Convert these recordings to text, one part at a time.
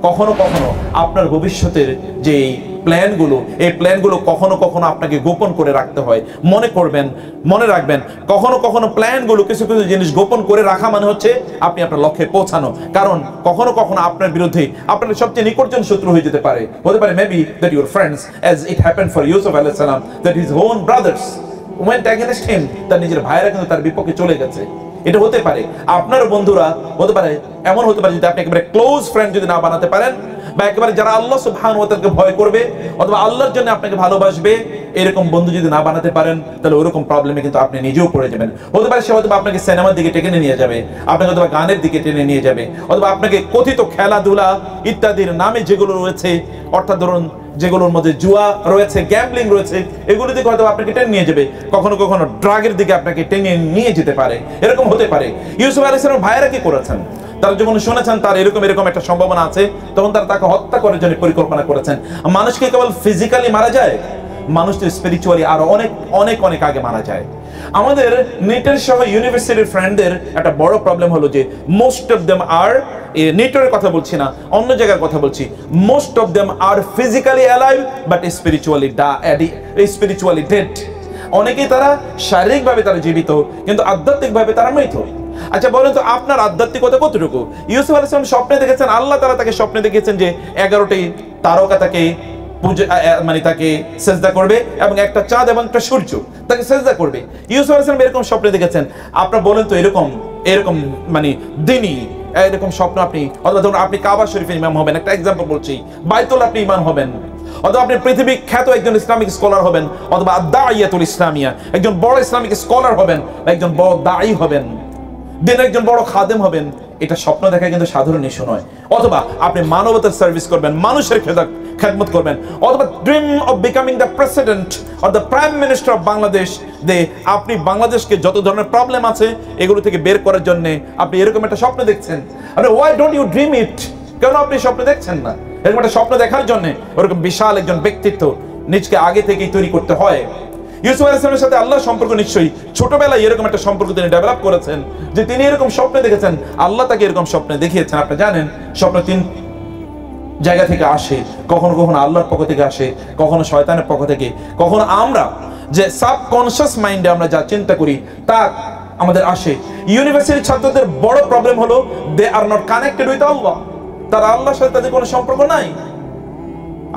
কখনো কখনো আপনার ভবিষ্যতের যে প্ল্যানগুলো, এই প্ল্যানগুলো কখনো কখনো আপনাকে গোপন করে রাখতে হয়। মনে রাখবেন, কখনো কখনো প্ল্যানগুলো, কিছু কিছু জিনিস গোপন করে রাখা মানে হচ্ছে আপনি আপনার লক্ষ্যে পৌঁছানো। কারণ কখনো কখনো আপনার বিরুদ্ধে আপনার সবচেয়ে নিকটজন শত্রু হয়ে যেতে পারে। হতে পারে maybe that your friends, as it happened for Yusuf আলাইহিস সালাম, that his own brothers went against him, তার নিজের ভাইরা কিন্তু তার বিপক্ষে চলে গেছে। এটা হতে পারে আপনার বন্ধুরা, হতে পারে এমন হতে পারে যদি আপনি একেবারে ক্লোজ ফ্রেন্ড যদি না বানাতে পারেন, বা একেবারে যারা আল্লাহ সুবহানাহু ওয়া তাআলাকে ভয় করবে অথবা আল্লাহর জন্য আপনাকে ভালোবাসবে, এরকম বন্ধু যদি না বানাতে পারেন, তাহলে ওরকম প্রবলেমে কিন্তু আপনি নিজেও পড়ে যাবেন। হতে পারে সে হয়তো আপনাকে সিনেমার দিকে টেনে নিয়ে যাবে, আপনাকে হয়তো গানের দিকে টেনে নিয়ে যাবে, অথবা আপনাকে কথিত খেলাধুলা ইত্যাদির নামে যেগুলো রয়েছে, অর্থাৎ ধরুন যেগুলোর মধ্যে জুয়া রয়েছে, গ্যাম্বলিং রয়েছে, এগুলো দিকে হয়তো আপনাকে টেনে নিয়ে যাবে। কখনো কখনো ড্রাগের দিকে আপনাকে টেনে নিয়ে যেতে পারে, এরকম হতে পারে। ইউসুফ আলাইহিস সালামের ভাইয়েরা কি করেছেন? তারা যখন শুনেছেন তার এরকম একটা সম্ভাবনা আছে, তখন তারা তাকে হত্যা করার জন্য পরিকল্পনা করেছেন। মানুষকে কেবল ফিজিক্যালি মারা যায়, মানুষ তো স্পিরিচুয়ালি আরো অনেক অনেক অনেক আগে মারা যায়। আমাদের নেটের সহ ইউনিভার্সিটির ফ্রেন্ডদের একটা বড় প্রবলেম হলো যে মোস্ট অফ দেম আর, নেটের কথা বলছি না, অন্য জায়গার কথা বলছি, most of them are physically alive but spiritually dead. অনেকেই তারা শারীরিকভাবে তারা জীবিত, কিন্তু আধ্যাত্মিকভাবে তারা মৃত। আচ্ছা বলেন তো, আপনার আধ্যাত্মিকতা কতটুকু? ইউসুফ আলাইহিস সালাম স্বপ্নে দেখেছেন, আল্লাহ তাআলা তাকে স্বপ্নে দেখেছেন যে 11টি তারকা তাকে তাকে সেজদা করবে, এবং একটা চাঁদ এবং একটা সূর্য তাকে সেজদা করবে। ইউসুফ আলাইহিস সালাম এরকম স্বপ্নে দেখেছেন। আপনারা বলেন তো, এরকম দিনই এরকম স্বপ্ন আপনি, অথবা ধরুন আপনি কাবা শরীফের ইমাম হবেন, একটা এক্সাম্পল বলছি, বাইতুল আপনি ইমাম হবেন, অথবা আপনি পৃথিবী খ্যাত একজন ইসলামিক স্কলার হবেন, অথবা আদ-দাইয়াতুল ইসলামিয়া একজন বড় ইসলামিক স্কলার হবেন, একজন বড় দাঈ হবেন, দিনের একজন বড় খাদেম হবেন। এটা স্বপ্ন দেখা কিন্তু সাধারণ ইস্যু নয়। অথবা আপনি মানবতার সার্ভিস করবেন, মানুষের খেদমত করবেন, অথবা dream of becoming the president or the prime minister of Bangladesh, আপনি বাংলাদেশকে যত ধরনের প্রবলেম আছে এগুলো থেকে বের করার জন্য আপনি এরকম একটা স্বপ্ন দেখছেন। আপনি why don't you dream it? কেন আপনি স্বপ্ন দেখছেন না? এরকম একটা স্বপ্ন দেখার জন্য ওরকম বিশাল একজন ব্যক্তিত্ব নিজকে আগে থেকেই তৈরি করতে হয়। ইউসুফ আলাইহিস সালামের সাথে আল্লাহর সম্পর্ক নিশ্চয়ই ছোটবেলায় এরকম একটা সম্পর্ক তিনি ডেভেলপ করেছেন, যে তিনি এরকম স্বপ্নে দেখেছেন, আল্লাহ তাকে এরকম স্বপ্নে দেখিয়েছেন। আপনি জানেন স্বপ্ন 3 জায়গা থেকে আসে, কখনো কখনো আল্লাহর পক্ষ থেকে আসে, কখনো শয়তানের পক্ষ থেকে, কখনো আমরা যে সাবকনশিয়াস মাইন্ডে আমরা যা চিন্তা করি তা আমাদের আসে। ইউনিভার্সিটির ছাত্রদের বড় প্রবলেম হলো দে আর নট কানেক্টেড উইথ আল্লাহ। তারা আল্লাহর সাথে তাদের কোনো সম্পর্ক নাই,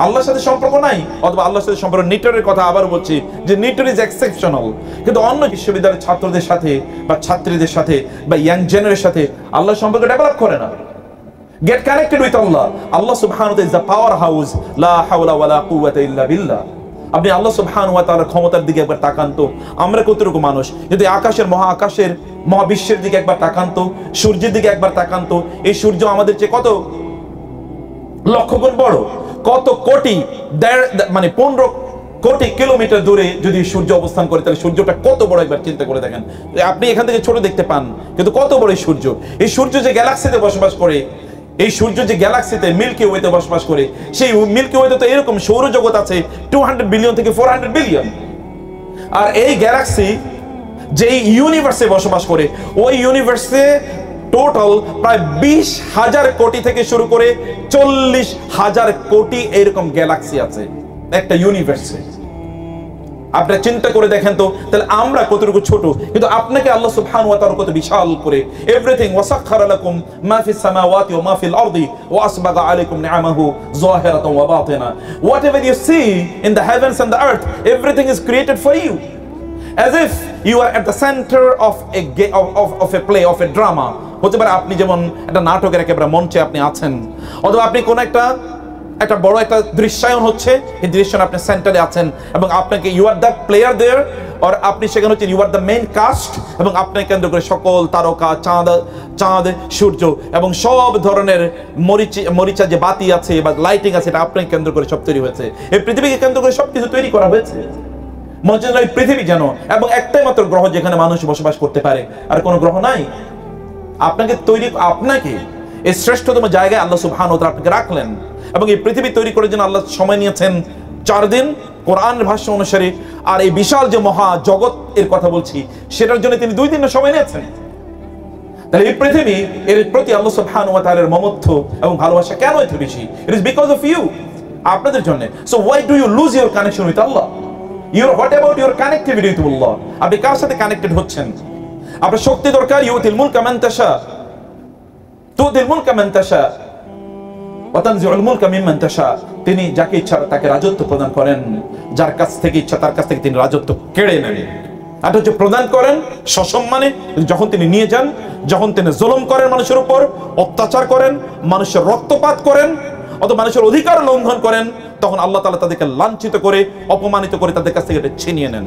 আল্লাহর সাথে সম্পর্ক নাই, অথবা আল্লাহর সাথে সম্পর্ক। নিটরের কথা আবার বলছি যে নিটর ইজ এক্সেপশনাল, কিন্তু অন্য বিশ্ববিদ্যালয়ের ছাত্রদের সাথে বা ছাত্রীদের সাথে বা ইয়াং জেনারের সাথে আল্লাহর সম্পর্ক ডেভেলপ করে না। গেট কানেক্টেড উইথ আল্লাহ। আল্লাহ সুবহানাহু ওয়া তাআলা ইজ দ্য পাওয়ার হাউস, লা হাওলা ওয়ালা কুওয়াতা ইল্লা বিল্লাহ। আপনি আল্লাহ সুবহানাহু ওয়া তাআলার ক্ষমতার দিকে একবার তাকান তো, আমরা কতটুকু মানুষ। যদি মহাকাশের মহাবিশ্বের দিকে একবার তাকান তো, সূর্যের দিকে একবার তাকান তো, এই সূর্য আমাদের চেয়ে কত লক্ষ গুণ বড়, কত কোটি 15 কোটি কিলোমিটার দূরে যদি সূর্য অবস্থান করে, তাহলে সূর্যটা কত বড় একবার চিন্তা করে দেখেন। আপনি এখান থেকে ছোট দেখতে পান, কিন্তু কত বড় এই সূর্য। এই সূর্য যে গ্যালাক্সিতে বসবাস করে, এই সূর্য যে গ্যালাক্সিতে মিল্কি ওয়েতে বসবাস করে, সেই মিল্কি ওয়েতে তো এরকম সৌরজগৎ আছে 200 বিলিয়ন থেকে 400 বিলিয়ন। আর এই গ্যালাক্সি যেই ইউনিভার্সে বসবাস করে, ওই ইউনিভার্সে টোটাল প্রায় 20,000 কোটি থেকে শুরু করে 40,000 কোটি এরকম গ্যালাক্সি আছে একটা ইউনিভার্সে। আপনি চিন্তা করে দেখেন তো, তাহলে আমরা কতটুকু ছোট, কিন্তু আপনাকে আল্লাহ সুবহানাহু ওয়া তাআলা কত বিশাল করে। এভরিথিং ওয়াসাখখারা লাকুম মা ফিস সামাওয়াতি ওয়া মা ফিল আরদি ওয়া আসবাগা আলাইকুম নি'আমাহু যাহিরাতান ওয়া বাতিনা। Whatever you see in the heavens and the earth, everything is created for you, as if you are at the center of a play, of a drama. হতে পারে আপনি যেমন একটা নাটকের একেবারে মঞ্চে আপনি আছেন, অথবা আপনি কোন একটা বড় একটা দৃশ্যায়ন হচ্ছে, এই দৃশ্যে আপনি সেন্টারে আছেন, এবং আপনাকে you are the player there, আর আপনি সেখানে হচ্ছেন you are the main cast, এবং আপনাকে কেন্দ্র করে সকল তারকা, চাঁদ, সূর্য এবং সব ধরনের মরিচা যে বাতি আছে বা লাইটিং আছে, এটা আপনাকে কেন্দ্র করে সব তৈরি হয়েছে। এই পৃথিবীকে কেন্দ্র করে সবকিছু তৈরি করা হয়েছে। মনে হচ্ছে এই পৃথিবী যেন, এবং একটাই মাত্র গ্রহ যেখানে মানুষ বসবাস করতে পারে, আর কোনো গ্রহ নাই। আপনাকে এই শ্রেষ্ঠতম জায়গায় আল্লাহ সুবহানাহু ওয়া তাআলা আপনাকে রাখলেন, এবং এই পৃথিবী তৈরি করার জন্য আল্লাহ সময় নিয়েছেন 4 দিন কোরআনের ভাষ্য অনুসারে। আর এই বিশাল যে মহা জগৎ এর কথা বলছি, সেটার জন্য তিনি 2 দিনের সময় নিয়েছেন। তাহলে এই পৃথিবী এর প্রতি আল্লাহ সুবহানাহু ওয়া তাআলার মমত্ব এবং ভালোবাসা কেন এত বেশি? It is because of you, আপনাদের জন্য। So why do you lose your connection with Allah? What about your connectivity with Allah? আপনি কার সাথে কানেক্টেড হচ্ছেন? আপনার শক্তি দরকার। ইউতিল মুলকা মান তাশা, তুতিল মুলকা মান তাশা ওয়া তানজিউল মুলকা মিম্মান তাশা। তিনি যাকে ইচ্ছা তাকে রাজত্ব প্রদান করেন, যার কাছ থেকে ইচ্ছা তার কাছ থেকে তিনি রাজত্ব কেড়ে নেন। আর হচ্ছে প্রদান করেন সসম্মানে, যখন তিনি নিয়ে যান, যখন তিনি জুলুম করেন মানুষের উপর, অত্যাচার করেন, মানুষের রক্তপাত করেন, অথবা মানুষের অধিকার লঙ্ঘন করেন, তখন আল্লাহ তাআলা তাদেরকে লাঞ্ছিত করে, অপমানিত করে তাদের কাছ থেকে এটা ছিনিয়ে নেন।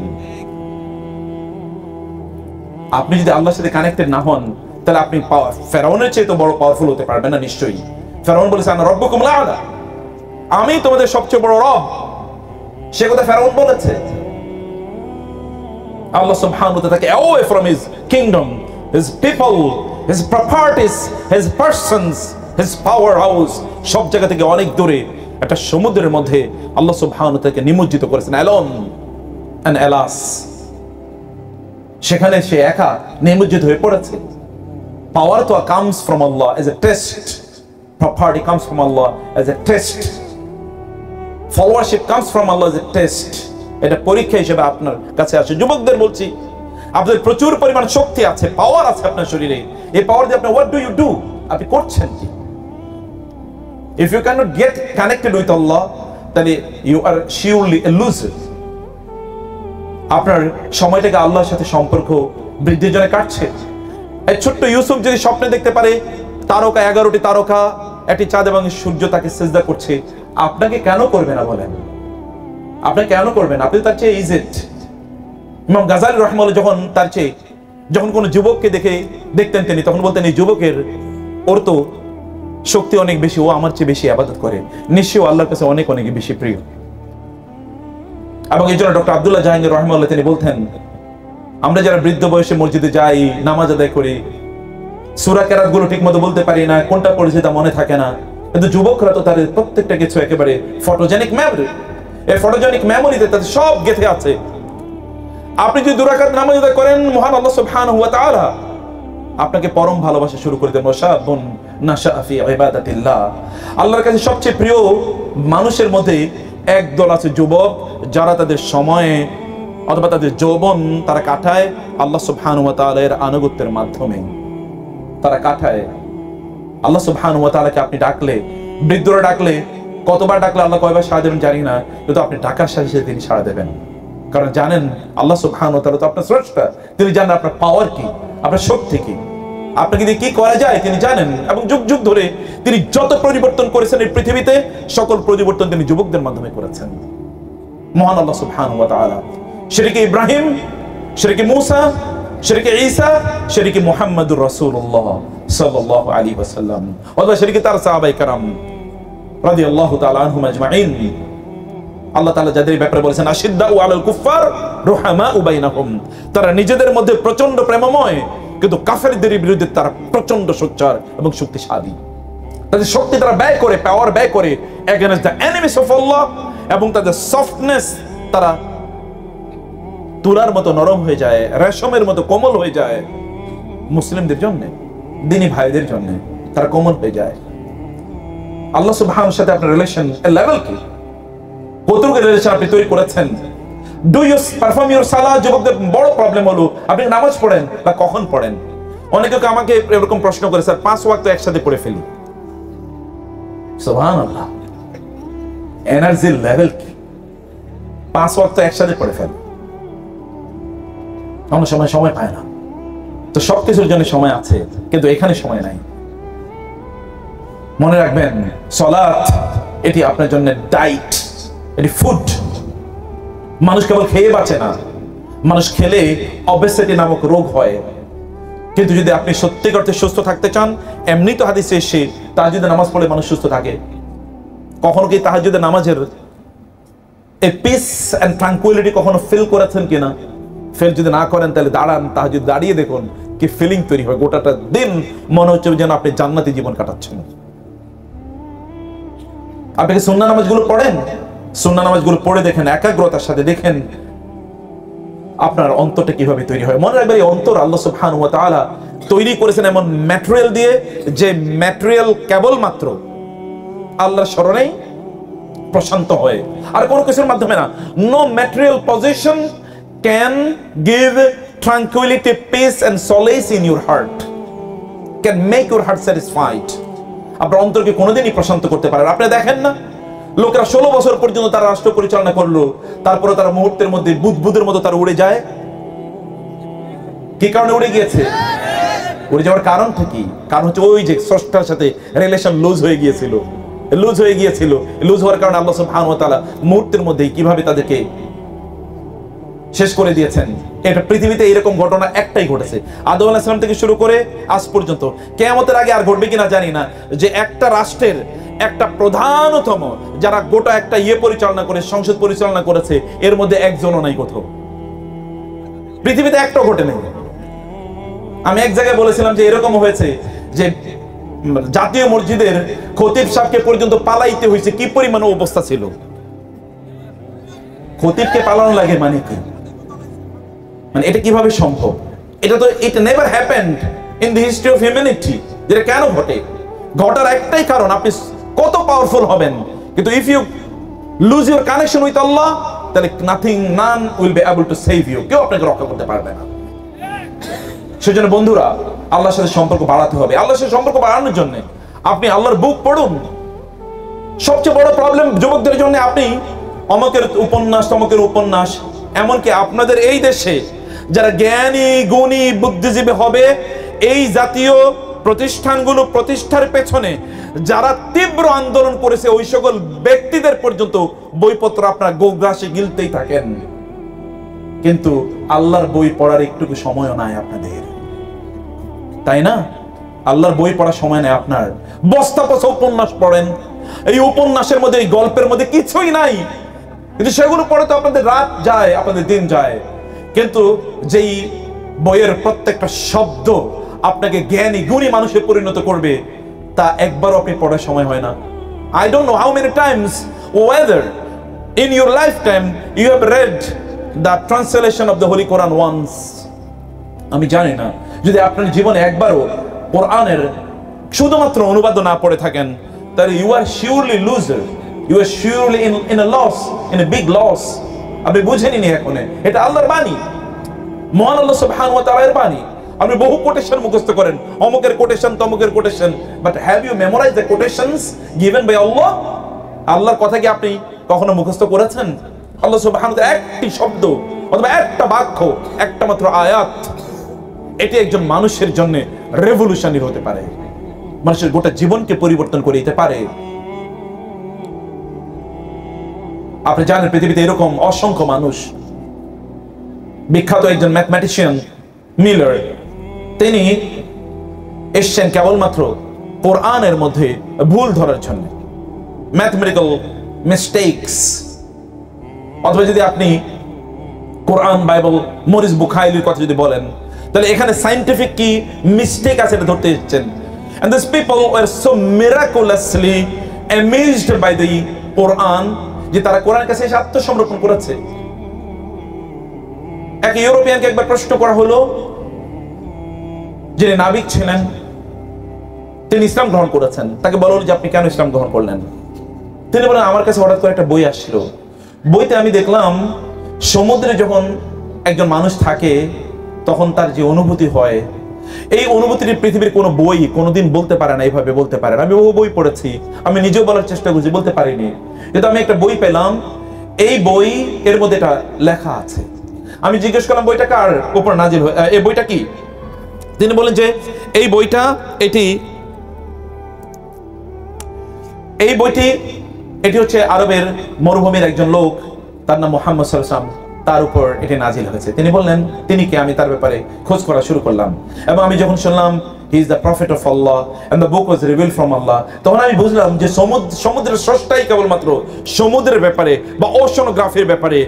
আপনি যদি আল্লাহর সাথে কানেক্টেড না হন, তাহলে আপনি ফেরাউনের চেয়ে তো বড় পাওয়ারফুল হতে পারবেন না নিশ্চয়ই। ফেরাউন বলেছে আনা রব্বুকুমুল আ'লা, আমি তোমাদের সবচেয়ে বড় রব। সে কথা ফেরাউন বলেছে। Allah subhanahu wa ta'ala take away from his kingdom, his people, his properties, his persons, his powerhouse, সব জায়গা থেকে অনেক দূরে একটা সমুদ্রের মধ্যে আল্লাহ সুবহানাহু ওয়া তাআলা নিমজ্জিত করেছেন, alone and alas, সেখানে সে একা নিমজ্জিত হয়ে পড়েছে। Power তো comes from Allah as a test, property comes from Allah as a test, followership comes from Allah as a test, এটা পরীক্ষা হিসেবে আপনার কাছে আসে। যুবকদের বলছি, আপনাদের প্রচুর পরিমাণ শক্তি আছে, পাওয়ার আছে আপনার শরীরে। এই পাওয়ার দিয়ে আপনি what do you do? আপনি করছেন কি? If you cannot get connected with Allah, তাহলে you are surely a loser. আপনার সময়টাকে আল্লাহর সাথে সম্পর্ক বৃদ্ধির জন্য কাটছে। এই ছোট্ট ইউসুফ যদি স্বপ্নে দেখতে পারে তারকা, 11টি তারকা, একটি চাঁদ এবং সূর্য তাকে সিজদা করছে, আপনাকে কেন করবে না বলেন? আপনি কেন করবেন? আপনি তার চেয়ে ইজিট। ইমাম গাজালি রাহিমাহুল্লাহ যখন কোন যুবককে দেখতেন তিনি তখন বলতেন, এই যুবকের ওর তো শক্তি অনেক বেশি, ও আমার চেয়ে বেশি ইবাদত করে, নিশ্চয়ই আল্লাহর কাছে অনেক অনেক বেশি প্রিয়। এবং এই জন্য ডক্টর আব্দুল্লাহ জাহাঙ্গীর রাহিমাহুল্লাহ তিনি বলতেন, আমরা যারা বৃদ্ধ বয়সে মসজিদে যাই, নামাজ আদায় করি, সূরা কেরাত গুলো ঠিক মতো বলতে পারি না, কোনটা পড়েছি তা মনে থাকে না, কিন্তু যুবকরা তো তাদের প্রত্যেকটা কিছু একেবারে ফটোজেনিক মেমরি, এই ফটোজেনিক মেমোরিতে তাদের সব গেঁথে আছে। আপনি যদি 2 রাকাত নামাজ আদায় করেন, মহান আল্লাহ সুবহানাহু ওয়া তাআলা আপনাকে পরম ভালোবাসা শুরু করে দেন। ওয়াশাবুন নাশাআ ফি ইবাদাতিল্লাহ। আল্লাহর কাছে সবচেয়ে প্রিয় মানুষের মধ্যে একদল আছে যুবক, যারা তাদের সময়ে অথবা তাদের যৌবন তারা কাটায় আল্লাহ সুবহানাহু ওয়া তাআলার আনুগত্যের মাধ্যমে। তারা কাটায় আল্লাহ সুবহানাহু ওয়া তাআলাকে আপনি ডাকলে, বৃদ্ধরা ডাকলে, কতবার ডাকলে আল্লাহ কয়বার সাড়া দেবেন জানি না, কিন্তু আপনি ডাকার সাথে সাথে তিনি সাড়া দেবেন। কারণ জানেন আল্লাহ সুবহানাহু ওয়া তাআলা তো আপনার স্রষ্টা, তিনি জানেন আপনার পাওয়ার কি, আপনার শক্তি কি, আপনাকে দিয়ে কি করা যায় তিনি জানেন। এবং যুগ যুগ ধরে তিনি যত পরিবর্তন করেছেন এই পৃথিবীতে, সকল পরিবর্তন তিনি যুবকদের মাধ্যমে করেছেন। মহান আল্লাহ সুবহানাহু ওয়া তাআলা শিরকে ইব্রাহিম, শিরকে মূসা, শিরকে ঈসা, শিরকে মুহাম্মদুর রাসূলুল্লাহ সাল্লাল্লাহু আলাইহি ওয়াসাল্লাম, অথবা শিরকে তার সাহাবায়ে কেরাম রাদিয়াল্লাহু তাআলা আনহুম আজমাইন। আল্লাহ তাআলা যাদের ব্যাপারে বলেছেন আশিদ্দাউ আলাল কুফার রুহামাউ বাইনাহুম, তারা নিজেদের মধ্যে প্রচন্ড প্রেমময়, কিন্তু কাফেরদের বিরুদ্ধে তারা প্রচন্ড সোচ্চার এবং শক্তিশালী। তাদের শক্তি তারা ব্যয় করে, পাওয়ার ব্যয় করে এগেইনস্ট দ্য এনিমিস অফ আল্লাহ, এবং তাদের সফটনেস তারা তুলার মতো নরম হয়ে যায়, রেশমের মতো কোমল হয়ে যায়। মুসলিমদের জন্য, দিনী ভাইদের জন্য তারা কোমল হয়ে যায়। আল্লাহ সুবহানাহুর সাথে আপনার রিলেশন এর লেভেল কি? কতটুকু রিলেশন আপনি তৈরি করেছেন? ডু ইউ পারফর্ম ইউর সালাহ? যুবকদের বড় প্রবলেম হলো আপনি নামাজ পড়েন বা কখন পড়েন। অনেকে আমাকে এরকম প্রশ্ন করে, স্যার 5 ওয়াক্ত একসাথে পড়ে ফেলি। সুবহানাল্লাহ, এনার্জি লেভেল কি? 5 ওয়াক্ত একসাথে পড়ে ফেল, অনেক সময় পায় না। তো সবকিছুর জন্য সময় আছে, কিন্তু এখানে সময় নাই। মনে রাখবেন, সালাত এটি আপনার জন্য ডায়েট, এটি ফুড। মানুষ কেবল খেয়ে বাঁচে না, মানুষ খেলে ওবেসিটি নামক রোগ হয়। কিন্তু যদি আপনি সত্যি করতে সুস্থ থাকতে চান, এমনি তো হাদিসে এসে তাহাজ্জুদে নামাজ পড়লে মানুষ সুস্থ থাকে। কখনো কি তাহাজ্জুদে নামাজের এই পিস এন্ড ট্রাঙ্কুইলিটি কখনো ফিল করেছেন কিনা? ফিল যদি না করেন তাহলে দাঁড়ান, তাহাজ্জুদ দাঁড়িয়ে দেখুন কি ফিলিং তৈরি হয়। গোটাটা দিন মনে হচ্ছে যেন আপনি জান্নাতি জীবন কাটাচ্ছেন। আপনি কি সুন্নাহ নামাজগুলো পড়েন? সুন্নাহ নামাজগুলো পড়ে দেখেন, একাগ্রতার সাথে দেখেন আপনার অন্তরটা কিভাবে তৈরি হয়। মনে রাখবেন, এই অন্তর আল্লাহ সুবহানাহু ওয়া তাআলা তৈরি করেছেন এমন ম্যাটেরিয়াল দিয়ে, যে ম্যাটেরিয়াল কেবলমাত্র আল্লাহর স্মরণেই প্রশান্ত হয়, আর কোনো কিছুর মাধ্যমে না। No material position can give tranquility, peace and solace in your heart, can make your heart satisfied. আপনার অন্তরকে কোনোদিনই প্রশান্ত করতে পারে। আপনি দেখেন না, লোকেরা 16 বছর পর্যন্ত তারা রাষ্ট্র পরিচালনা করলো, তারপরে তারা মুহূর্তের মধ্যে বুদবুদের মতো তারা উড়ে যায়। কি কারণে উড়ে গিয়েছে? উড়ে যাওয়ার কারণটা কি? কারণ হচ্ছে ওই যে স্রষ্টার সাথে রিলেশন লুজ হয়ে গিয়েছিল। লুজ হওয়ার কারণে আল্লাহ সুবহানাহু ওয়া তাআলা মুহূর্তের মধ্যেই কিভাবে তাদেরকে শেষ করে দিয়েছেন। এটা পৃথিবীতে এরকম ঘটনা একটাই ঘটেছে, আদম আলাইহিস সালাম থেকে শুরু করে আজ পর্যন্ত। কিয়ামতের আগে আর ঘটবে কিনা জানি না, যে একটা রাষ্ট্রের একটা প্রধানতম যারা গোটা একটা পরিচালনা করে, সংসদ পরিচালনা করেছে, এর মধ্যে একজনও নাই কোথাও, পৃথিবীতে একটাও ঘটে নেই। আমি এক জায়গায় বলেছিলাম যে এরকম হয়েছে যে জাতীয় মসজিদের খতিব সাহেবকে পর্যন্ত পালাইতে হয়েছে। কি পরিমাণ অবস্থা ছিল! খতিবকে পালানো লাগে মানে কি? মানে এটা কিভাবে সম্ভব? It never happened in the history of humanity. যেটা কেন ঘটে? ঘটার একটাই কারণ, আপনি কত পাওয়ারফুল হবেন, কিন্তু if you lose your connection with Allah, তাহলে none will be able to save you. কেউ আপনাকে রক্ষা করতে পারবে না। সেজন্য বন্ধুরা, আল্লাহর সাথে সম্পর্ক বাড়াতে হবে। আল্লাহর সাথে সম্পর্ক বাড়ানোর জন্য আপনি আল্লাহর বুক পড়ুন। সবচেয়ে বড় প্রবলেম যুবকদের জন্য, আপনি অমকের উপন্যাস, এমনকি আপনাদের এই দেশে যারা জ্ঞানী গুণী বুদ্ধিজীবী হবে, এই জাতীয় প্রতিষ্ঠানগুলো প্রতিষ্ঠার পেছনে যারা তীব্র আন্দোলন করেছে, ওই সকল ব্যক্তিদের পর্যন্ত বইপত্র আপনার গোগ্রাসে গিলতেই থাকেন, কিন্তু আল্লাহর বই পড়ার একটুকু সময়ও নাই আপনাদের, তাই না? আল্লাহর বই পড়ার সময় নেই আপনার। বস্তা পচা উপন্যাস পড়েন, এই উপন্যাসের মধ্যে, এই গল্পের মধ্যে কিছুই নাই, কিন্তু সেগুলো পড়ে তো আপনাদের রাত যায়, আপনাদের দিন যায়। কিন্তু যেই বইয়ের প্রত্যেকটা শব্দ আপনাকে জ্ঞানী গুণী মানুষে পরিণত করবে, তা একবারও আপনি পড়ার সময় হয় না। I don't know how many times, whether in your lifetime you have read the translation of the Holy Quran once. আমি জানি না, যদি আপনার জীবনে একবারও কোরআনের শুধুমাত্র অনুবাদ না পড়ে থাকেন, তাহলে you are surely loser, you are surely in a loss, in a big loss. আপনি বুঝেনি এখন, এটা আল্লাহর বাণী, মহান আল্লাহ সুবহানাহু ওয়া তাআলার বাণী। আপনি বহু কোটেশন মুখস্থ করেন, অমুকের কোটেশন তমুকের quotation, but have you memorize the quotations given by Allah? আল্লাহর কথা কি আপনি কখনো মুখস্থ করেছেন? আল্লাহ সুবহানাহু ওয়া তাআলা একটি শব্দ অথবা একটা বাক্য, একটা মাত্র আয়াত, এটি একজন মানুষের জন্য রেভলিউশনারি হতে পারে, মানুষের গোটা জীবনকে পরিবর্তন করে দিতে পারে। আপনি জানেন পৃথিবীতে এরকম অসংখ্য মানুষ। বিখ্যাত একজন ম্যাথমেটিশিয়ান মিলার, তিনি এসছেন কেবলমাত্র কোরআনের মধ্যে ভুল ধরার জন্য, ম্যাথমেটিক্যাল মিস্টেকস। অথবা যদি আপনি কোরআন, বাইবেল, মরিস বুখারীর কথা যদি বলেন, তাহলে এখানে সায়েন্টিফিক কি মিস্টেক আছে এটা ধরতে এসেছেন। And these people were so miraculously amazed by the Quran, যে তারা কোরআনের কাছে এসে আত্মসমর্পণ করেছে। এক ইউরোপিয়ানকে একবার প্রশ্ন করা হলো, যিনি নাবিক ছিলেন, তিনি ইসলাম গ্রহণ করেছেন, তাকে বলা হলো যে আপনি কেন ইসলাম গ্রহণ করলেন? তিনি বলেন, আমার কাছে হঠাৎ করে একটা বই আসলো, বইতে আমি দেখলাম সমুদ্রে যখন একজন মানুষ থাকে তখন তার যে অনুভূতি হয়, এই অনুভূতিটি পৃথিবীর কোনো বই কোনোদিন বলতে পারে না, এইভাবে বলতে পারে না। আমি বহু বই পড়েছি, আমি নিজেও বলার চেষ্টা করছি, বলতে পারিনি, কিন্তু আমি একটা বই পেলাম, এই বই এর মধ্যে এটা লেখা আছে। আমি জিজ্ঞেস করলাম বইটা কার উপর নাজিল, এই বইটা কি? তিনি বলেন যে এই বইটা, এটি হচ্ছে আরবের মরুভূমির একজন লোক, তার নাম মুহাম্মদ সাল্লাল্লাহু আলাইহি ওয়াসাল্লাম, তার উপর এটি নাজিল হয়েছে। তিনি বললেন, তিনি কে? আমি তার ব্যাপারে খোঁজ করা শুরু করলাম, এবং আমি যখন শুনলাম he is the prophet of Allah and the book was revealed from Allah, তখন আমি বুঝলাম যে সমুদ্রের স্রষ্টাই কেবলমাত্র সমুদ্রের ব্যাপারে বা ওশানোগ্রাফির ব্যাপারে,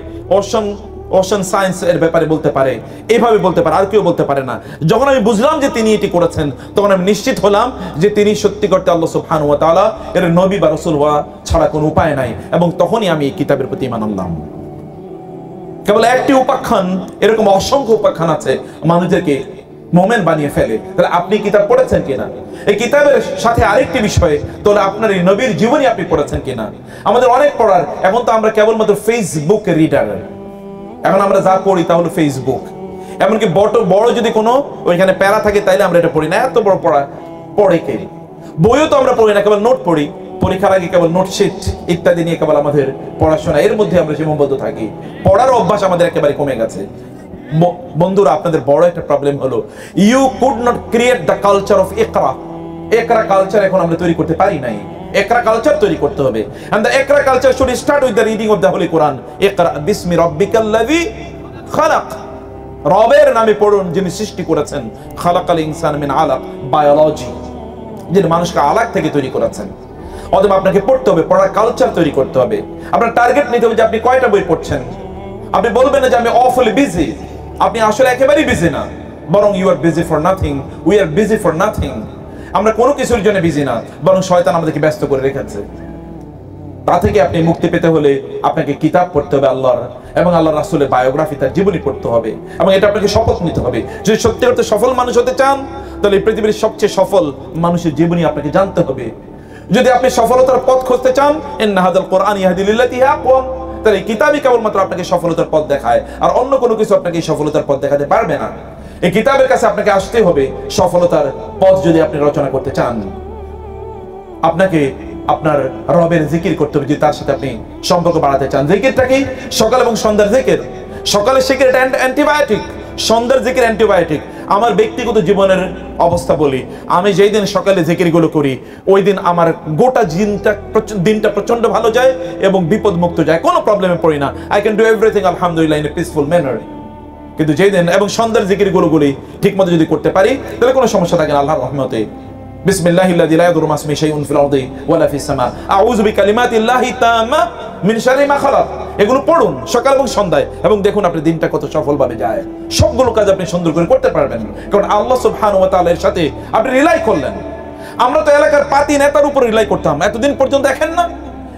ওশান সায়েন্স এর ব্যাপারে বলতে পারে, এইভাবে বলতে পারে, আর কেউ বলতে পারে না। যখন আমি বুঝলাম যে তিনি এটি করেছেন, তখন আমি নিশ্চিত হলাম যে তিনি সত্যি করতে আল্লাহ সুবহানাহু ওয়া তাআলা এর নবী বা রাসূল হওয়া ছাড়া কোনো উপায় নাই, এবং তখনই আমি এই কিতাবের প্রতি ঈমান আনলাম। কেবল একটি উপাখ্যান, এরকম অসংখ্য উপাখ্যান আছে মানুষদেরকে মোমেন বানিয়ে ফেলে। তাহলে আপনি কিতাব পড়েছেন কিনা? এই কিতাবের সাথে আরেকটি বিষয়, তাহলে আপনার এই নবীর জীবনী আপনি পড়েছেন কিনা? আমাদের অনেক পড়ার, এখন তো আমরা কেবলমাত্র ফেসবুক রিডার, এখন আমরা যা পড়ি তা হলো ফেসবুক। এমনকি বড় যদি কোনো ওইখানে প্যারা থাকে তাইলে আমরা এটা পড়ি না, এত বড় পড়া পড়ে কে? বইও তো আমরা পড়ি না, কেবল নোট পড়ি, পরীক্ষার আগে কেবল নোটশিট ইত্যাদি নিয়ে কেবল আমাদের পড়াশোনা, এর মধ্যে আমরা সীমাবদ্ধ থাকি। পড়ার অভ্যাস আমাদের একেবারে কমে গেছে। বন্ধুরা, আপনাদের বড় একটা প্রবলেম হলো you could not create the culture of ইকরা। ইকরা কালচার এখন আমরা তৈরি করতে পারি নাই। ইকরা কালচার তৈরি করতে হবে, and the Iqra culture should start with the reading of the holy Quran. ইকরা বিসমি রাব্বিকাল্লাযী খালাক, রবের নামে পড়ুন যিনি সৃষ্টি করেছেন। খালাকাল ইনসান মিন আলাক, বায়োলজি, যিনি মানুষকে আলাক থেকে তৈরি করেছেন। অতএব আপনাকে পড়তে হবে, পড়ার কালচার তৈরি করতে হবে। আপনার টার্গেট নিতে হবে যে আপনি কয়টা বই পড়ছেন। আপনি বলবেন না যে আমি অফুলি বিজি, আপনি আসলে একেবারেই বিজি না, বরং you are busy for nothing, we are busy for nothing. আমরা কোনো কিছুর জন্য বিজি না, বরং শয়তান আমাদেরকে ব্যস্ত করে রেখেছে। তা থেকে আপনি মুক্তি পেতে হলে আপনাকে কিতাব পড়তে হবে আল্লাহর, এবং আল্লাহ রাসূলের বায়োগ্রাফি, তার জীবনী পড়তে হবে, এবং এটা আপনাকে শপথ নিতে হবে। যদি সত্যি অর্থে সফল মানুষ হতে চান, তাহলে এই পৃথিবীর সবচেয়ে সফল মানুষের জীবনী আপনাকে জানতে হবে। যদি আপনি সফলতার পথ খুঁজতে চান, ইন্না হাযাল কুরআন ইয়াহদি লিল্লাতী হিয়া আকওয়াম, তাহলে এই কিতাবই কেবলমাত্র আপনাকে সফলতার পথ দেখায়, আর অন্য কোনো কিছু আপনাকে এই সফলতার পথ দেখাতে পারবে না। এই কিতাবের কাছে আপনাকে আসতে হবে সফলতার পথ যদি আপনি রচনা করতে চান। আপনাকে আপনার রবের জিকির করতে হবে, যদি তার সাথে আপনি সম্পর্ক বাড়াতে চান। জিকিরটা কি? সকাল এবং সন্ধ্যার জিকির। সকালের জিকির এটা অ্যান্টিবায়োটিক, সন্ধ্যার জিকির অ্যান্টিবায়োটিক। আমার ব্যক্তিগত জীবনের অবস্থা বলি, আমি যেই দিন সকালে জিকিরগুলো করি, ওই দিন আমার গোটা দিনটা প্রচন্ড ভালো যায় এবং বিপদ মুক্ত যায়, কোনো প্রবলেমে পড়ি না। আই ক্যান ডু এভরিথিং আলহামদুলিল্লাহ ইন এ পিসফুল ম্যানার। কিন্তু যেই দিন এবং সন্ধ্যার জিকিরগুলো ঠিক মতো যদি করতে পারি, তাহলে কোনো সমস্যা থাকে না আল্লাহর রহমতে। বিসমিল্লাহিল্লাযী লা ইয়াদুররু মা ইসমিহি শাইউন ফিল আরদি ওয়ালা ফিস সামা, আউযু বিকালিমাতিল্লাহি তাম্মা মিন শাররি মা খালাক। এগুলো পড়ুন সকাল এবং সন্ধ্যায়, এবং দেখুন আপনার দিনটা কত সফলভাবে যায়। সবগুলো কাজ আপনি সুন্দর করে করতে পারবেন, কারণ আল্লাহ সুবহানাহু ওয়া তাআলার সাথে আপনি রিলাই করলেন। আমরা তো এলাকার পাতি নেতার উপর রিলাই করতাম এতদিন পর্যন্ত, দেখেন না?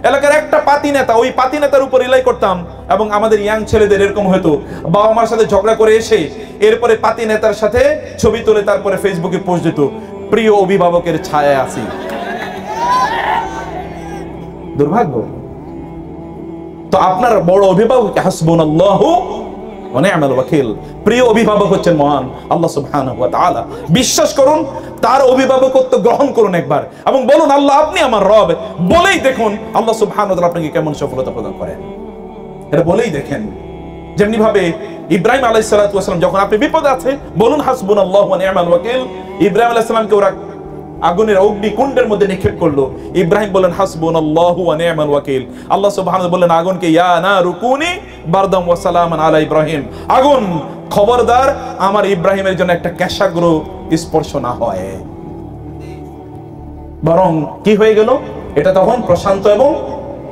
এলাকার একটা পাতি নেতা, ওই পাতি নেতার উপর রিলাই করতাম, এবং আমাদের ইয়াং ছেলেদের এরকম হয়তো বাবা মার সাথে ঝগড়া করে এসে এরপরে পাতি নেতার সাথে ছবি তুলে তারপরে ফেসবুকে পোস্ট দিত, প্রিয় অভিভাবকের ছায়ায় আছি। দুর্ভাগ্য। তো আপনার বড় অভিভাবক হাসবুনাল্লাহু ওয়া নি'মাল ওয়াকিল, প্রিয় অভিভাবক হচ্ছেন মহান আল্লাহ সুবহানাহু ওয়া তাআলা। বিশ্বাস করুন, তার অভিভাবকত্ব গ্রহণ করুন একবার, এবং বলুন আল্লাহ আপনি আমার রব। বলেই দেখুন আল্লাহ সুবহানাহু ওয়া তাআলা আপনাকে কেমন সফলতা প্রদান করেন। এটা বলেই দেখেন। যেমনি ভাবে ইব্রাহিম আলাইহিস সালাতু ওয়াস সালাম, যখন আপনি বিপদে আছে বলুন হাসবুনাল্লাহু ওয়া নি'মাল ওয়াকিল। ইব্রাহিম আলাইহিস সালামকে ওরা আগুনের অগ্নিকুণ্ডের মধ্যে নিক্ষেপ করলো, ইব্রাহিম বললেন হাসবুনাল্লাহু ওয়া নি'মাল ওয়াকিল। আল্লাহ সুবহানাহু ওয়া তাআলা বললেন আগুনকে, ইয়া নারু কুনি বারদাম ওয়া সালামান আলা ইব্রাহিম, আগুন খবরদার আমার ইব্রাহিমের জন্য একটা কেশাগ্র স্পর্শ না হয়। বরং কি হয়ে গেল? এটা তখন প্রশান্ত এবং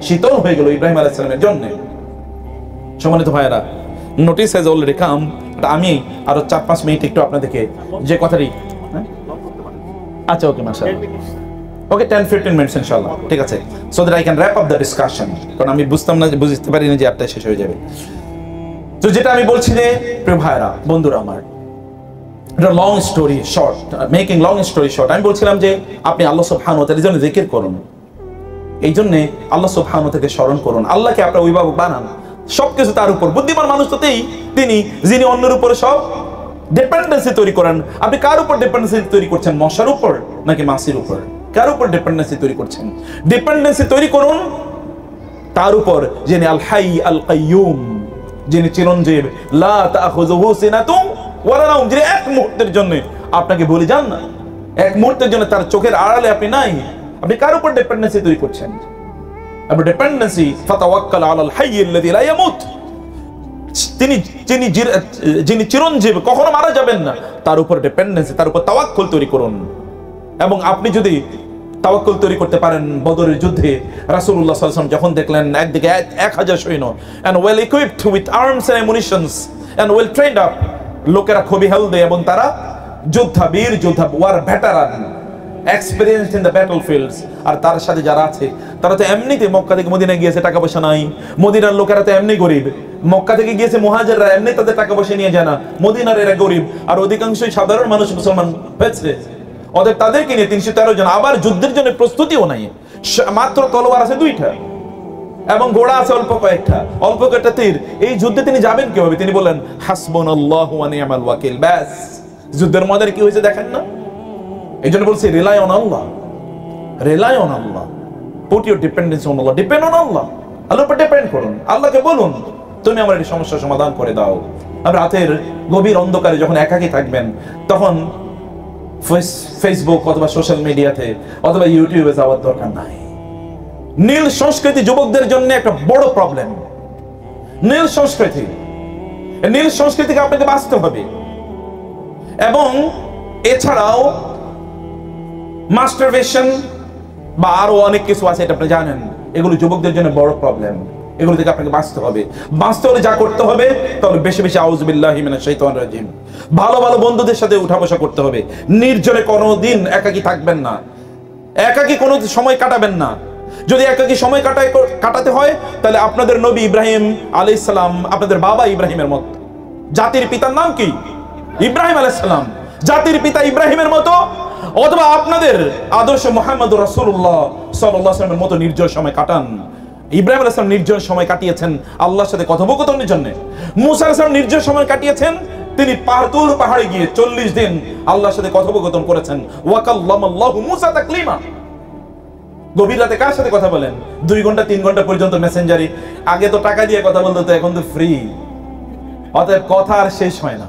শীতল হয়ে গেল ইব্রাহিম আলাইহিস সালামের জন্য। সম্মানিত ভাইরা, নোটিস হ্যাজ অলরেডি কাম। আমি আরো 4-5 মিনিট একটু আপনাদেরকে যে কথাটি, আচ্ছা ওকে মাশাআল্লাহ, ওকে 10-15 মিনিটস ইনশাআল্লাহ, ঠিক আছে, so that I can wrap up the discussion, কারণ আমি বুঝতে পারি না যে আপটা শেষ হয়ে যাবে। তো যেটা আমি বলছি যে প্রিয় ভাইরা, বন্ধুরা আমার, এটা long story short, making long story short, আমি বলছিলাম যে আপনি আল্লাহ সুবহানাহু ওয়া তাআলার জন্য জিকির করুন, এই জন্য আল্লাহ সুবহানাহু ওয়া তাআলাকে স্মরণ করুন, আল্লাহকে আপনার অভিভাবক বানান, সবকিছু তার উপর। বুদ্ধিমান মানুষ তো তিনি যিনি অন্যের উপরে সব ডিপেন্ডেন্সি তৈরি করেন। আপনি কার উপর ডিপেন্ডেন্সি তৈরি করছেন? মশার উপর নাকি মাছির উপর? কার উপর ডিপেন্ডেন্সি তৈরি করছেন? ডিপেন্ডেন্সি তৈরি করুন তার উপর যিনি আল হাই আল কাইয়ুম, যিনি চিরঞ্জীব, লা তাখুযুহু সিনাতুন ওয়া লা নাওম, যিনি এক মুহূর্তের জন্য আপনাকে ভুলে যান না, এক মুহূর্তের জন্য তার চোখের আড়ালে আপনি নাই। আপনি কার উপর ডিপেন্ডেন্সি তৈরি করছেন? আপনি ডিপেন্ডেন্সি ফাতাওয়াক্কাল আলাল হাইয়্যিল্লাযী লা ইয়ামুত, যিনি চিরঞ্জীব, কখনো মারা যাবেন না, তার উপর ডিপেন্ডেন্সি, তার উপর তাওয়াক্কুল তৈরি করুন। এবং আপনি যদি তাওয়াক্কুল তৈরি করতে পারেন, বদরের যুদ্ধে রাসূলুল্লাহ সাল্লাল্লাহু আলাইহি ওয়াসাল্লাম যখন দেখলেন একদিকে 1000 সৈন্য and well equipped with arms and ammunitions and well trained up, লোকেরা খুবই হেলদি এবং তারা বীর যোদ্ধা, war veteran, experienced in the battlefields, আর তার সাথে যারা আছে তারা তো এমনিতে মক্কা থেকে মদিনায় গিয়েছে, টাকা পয়সা নাই। মদিনার লোকেরা তো এমনি গরিব। মক্কা থেকে গিয়েছে মুহাজিররা, এমনি তাদের টাকা পয়সা নিয়ে যায় না। মদিনার এরা গরিব, আর অধিকাংশই সাধারণ মানুষ মুসলমান হয়েছে। অতএব তাদেরকে নিয়ে 313 জন, আবার যুদ্ধের জন্য প্রস্তুতিও নাই। মাত্র তলোয়ার আছে 2টা এবং ঘোড়া আছে অল্প কয়েকটা, অল্প কয়েকটা তীর। এই যুদ্ধে তিনি যাবেন কিভাবে? তিনি বলেন হাসবুনাল্লাহু ওয়া নি'মাল ওয়াকিল। ব্যাস, যুদ্ধের মধ্যে কি হয়েছে দেখেন না? এই জন্য বলছি rely on Allah, rely on Allah, put your dependence on Allah, depend on Allah. আল্লাহর উপর ডিপেন্ড করুন, আল্লাহকে বলুন তুমি আমার এই সমস্যার সমাধান করে দাও। আর রাতের গভীর অন্ধকারে যখন একাকী থাকবেন, তখন ফেসবুক অথবা সোশ্যাল মিডিয়াতে অথবা ইউটিউবে যাওয়ার দরকার নাই। নীল সংস্কৃতি যুবকদের জন্য একটা বড় প্রবলেম। নীল সংস্কৃতি, নীল সংস্কৃতিকে আপনাকে বাঁচতে হবে। এবং এছাড়াও মাস্টারবেশন বা আরো অনেক কিছু আছে, এটা আপনি জানেন। এগুলো যুবকদের জন্য বড় প্রবলেম। এগুলো থেকে আপনাকে বাঁচতে হবে। বাঁচতে হলে যা করতে হবে, তাহলে বেশি বেশি আউযু বিল্লাহি মিনাশ শাইতানির রাজিম, ভালো ভালো বন্ধুদের সাথে উঠা বসা করতে হবে। নির্জনে কোনোদিন একাকী থাকবেন না, একাকী কোনো সময় কাটাবেন না। যদি একাকী সময় কাটাতে হয়, তাহলে আপনাদের নবী ইব্রাহিম আলাইহিস সালাম, আপনাদের বাবা ইব্রাহিমের মতো। জাতির পিতার নাম কি? ইব্রাহিম আলাইহিস সালাম। জাতির পিতা ইব্রাহিমের মতো, অথবা আপনাদের আদর্শ মুহাম্মদুর রাসূলুল্লাহ সাল্লাল্লাহু আলাইহি ওয়াসাল্লামের মতো নির্জন সময় কাটান। ইব্রাহিম আলাইহিস সালাম নির্জন সময় কাটিয়েছেন আল্লাহর সাথে কথোপকথনের জন্য। মুসা আলাইহিস সালাম নির্জন সময় কাটিয়েছেন, তিনি তুর পাহাড়ে গিয়ে 40 দিন আল্লাহর সাথে কথোপকথন করেছেন। ওয়া কাল্লামাল্লাহু মুসা তাকলিমা। গভীর রাতে কার সাথে কথা বলেন? 2 ঘন্টা 3 ঘন্টা পর্যন্ত মেসেঞ্জারে। আগে তো টাকা দিয়ে কথা বলতো, তো এখন তো ফ্রি। অতএব কথা আর শেষ হয় না।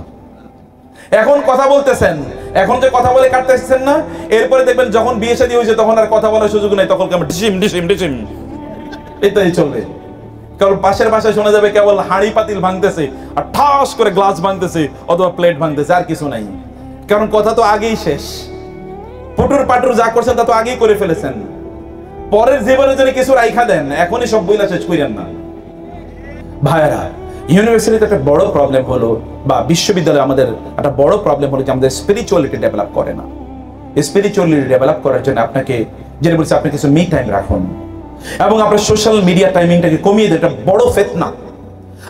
এখন কথা বলতেছেন, এখন যে কথা বলে কাটতেছেন না, এরপরে দেখবেন যখন বিয়ে শাদী হয়েছে তখন আর কথা বলার সুযোগ নাই, তখন কেমন ডিসিম ডিসিম ডিসিম এটাই চলবে। কারণ পাশের বাসায় শোনা যাবে কেবল হাঁড়ি পাতিল ভাঙতেছে আর ঠাস করে গ্লাস ভাঙতেছে অথবা প্লেট ভাঙতেছে, আর কিছু নাই। কারণ কথা তো আগেই শেষ। পুটুর পাটুর যা করছেন তা তো আগেই করে ফেলেছেন। পরের জীবনে যদি কিছু রাইখা দেন, এখনই সব বইলা শেষ করেন না। ভাইরা, ইউনিভার্সিটিতে একটা বড় প্রবলেম হলো, বা বিশ্ববিদ্যালয়ে আমাদের একটা বড় প্রবলেম হলো যে আমাদের স্পিরিচুয়ালিটি ডেভেলপ করে না। স্পিরিচুয়ালিটি ডেভেলপ করার জন্য আপনাকে, যেটা বলছি, আপনি কিছু মি টাইম রাখুন এবং আপনার সোশ্যাল মিডিয়া টাইমিংটাকে কমিয়ে দেন। এটা বড় ফিতনা।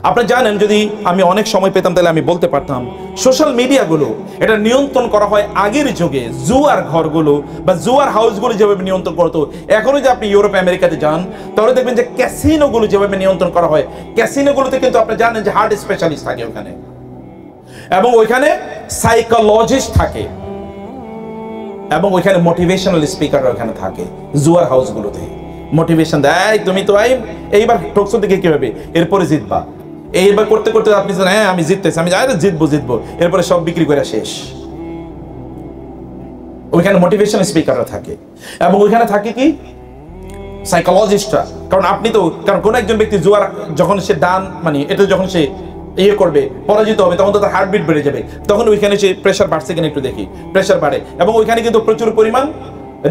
আপনি জানেন, যদি আমি অনেক সময় পেতাম তাহলে আমি বলতে পারতাম, সোশ্যাল মিডিয়াগুলো এটা নিয়ন্ত্রণ করা হয় আগের যুগে জুয়ার ঘরগুলো বা জুয়ার হাউসগুলো যেভাবে নিয়ন্ত্রণ করতো। এখনো যে আপনি ইউরোপ আমেরিকাতে যান, তাহলে দেখবেন যে ক্যাসিনোগুলো যেভাবে নিয়ন্ত্রণ করা হয়, ক্যাসিনোগুলোতে কিন্তু আপনি জানেন যে হার্ট স্পেশালিস্ট থাকে ওখানে, এবং ওইখানে সাইকোলজিস্ট থাকে, এবং ওইখানে মোটিভেশনাল স্পিকার ওখানে থাকে। জুয়ার হাউসগুলোতে মোটিভেশন দেয়, তুমি তো এইবার ঠকছো দিকে কি হবে, এরপরে জিতবা। এইবার করতে করতে আপনি হ্যাঁ আমি জিততেছি, আমি জিতবো জিতবো, এরপরে সব বিক্রি করে শেষ। ওইখানে মোটিভেশন স্পিকাররা থাকে, এবং ওইখানে থাকে কি সাইকোলজিস্টরা। কারণ আপনি তো, কারণ কোন একজন ব্যক্তি জুয়ার যখন সে দান, মানে এটা যখন সে ইয়ে করবে, পরাজিত হবে, তখন তো তার হার্টবিট বেড়ে যাবে। তখন ওইখানে সে প্রেশার বাড়ছে কিনা একটু দেখি, প্রেশার বাড়ে। এবং ওইখানে কিন্তু প্রচুর পরিমাণ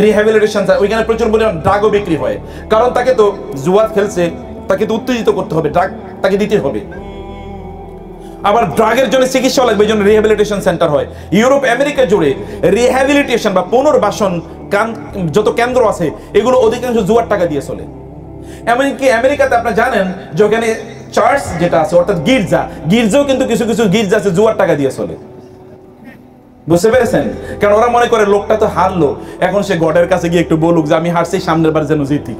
রিহ্যাবিলিটেশন, ওইখানে প্রচুর পরিমাণ ড্রাগও বিক্রি হয়। কারণ তাকে তো জুয়া খেলছে, তাকে তো উত্তেজিত করতে হবে, ড্রাগ তাকে দিতে হবে। আবার ড্রাগের জন্য চিকিৎসা লাগবে, এই জন্য রিহ্যাবিলিটেশন সেন্টার হয়। ইউরোপ আমেরিকা জুড়ে রিহ্যাবিলিটেশন বা পুনর্বাসন যত কেন্দ্র আছে, এগুলো অধিকাংশ জুয়ার টাকা দিয়ে চলে। এমনকি আমেরিকাতে আপনি জানেন যে ওখানে চার্চ যেটা আছে, অর্থাৎ গির্জাও কিন্তু কিছু কিছু গির্জা আছে জুয়ার টাকা দিয়ে চলে। বুঝতে পেরেছেন? কারণ ওরা মনে করে লোকটা তো হারলো, এখন সে গডের কাছে গিয়ে একটু বলুক যে আমি হারছি, সামনের বার যেন জিতি,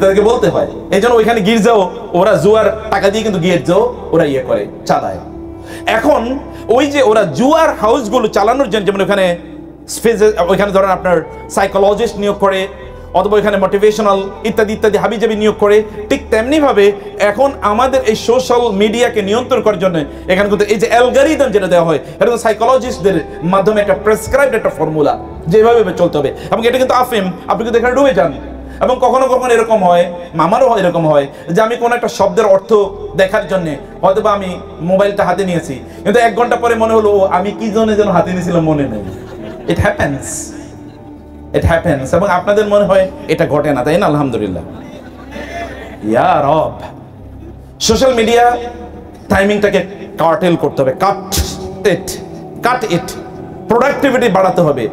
তাদেরকে বলতে হয়। এই জন্য ওইখানে গির্জাও ওরা জুয়ার টাকা দিয়ে কিন্তু গির্জাও ওরা ইয়ে করে, চালায়। এখন ওই যে ওরা জুয়ার হাউসগুলো চালানোর জন্য, যেমন ওইখানে ধরেন আপনার সাইকোলজিস্ট নিয়োগ করে, অথবা ওইখানে মোটিভেশনাল ইত্যাদি ইত্যাদি হাবিজাবি নিয়োগ করে, ঠিক তেমনি ভাবে এখন আমাদের এই সোশ্যাল মিডিয়াকে নিয়ন্ত্রণ করার জন্য এখানে কিন্তু এই যে অ্যালগরিদম যেটা দেওয়া হয়, এটা তো সাইকোলজিস্টদের মাধ্যমে একটা প্রেসক্রাইবড একটা ফর্মুলা, যেভাবে চলতে হবে। এবং এটা কিন্তু আপনি কিন্তু এখানে ডুবে যান। এবং কখনো কখনো এরকম হয়, আমারও এরকম হয়, যে আমি কোনো একটা শব্দের অর্থ দেখার জন্য হয়তো বা আমি মোবাইলটা হাতে নিয়েছি, কিন্তু 1 ঘন্টা পরে মনে হলো আমি কি জন্য যেন হাতে নিয়েছিলাম, মনে নেই। It happens. এবং আপনাদের মনে হয় এটা ঘটে না, তাই না? আলহামদুলিল্লাহ। ইয়া রব, সোশ্যাল মিডিয়া টাইমিংটাকে কার্টেল করতে হবে, কাট ইট, প্রোডাক্টিভিটি বাড়াতে হবে।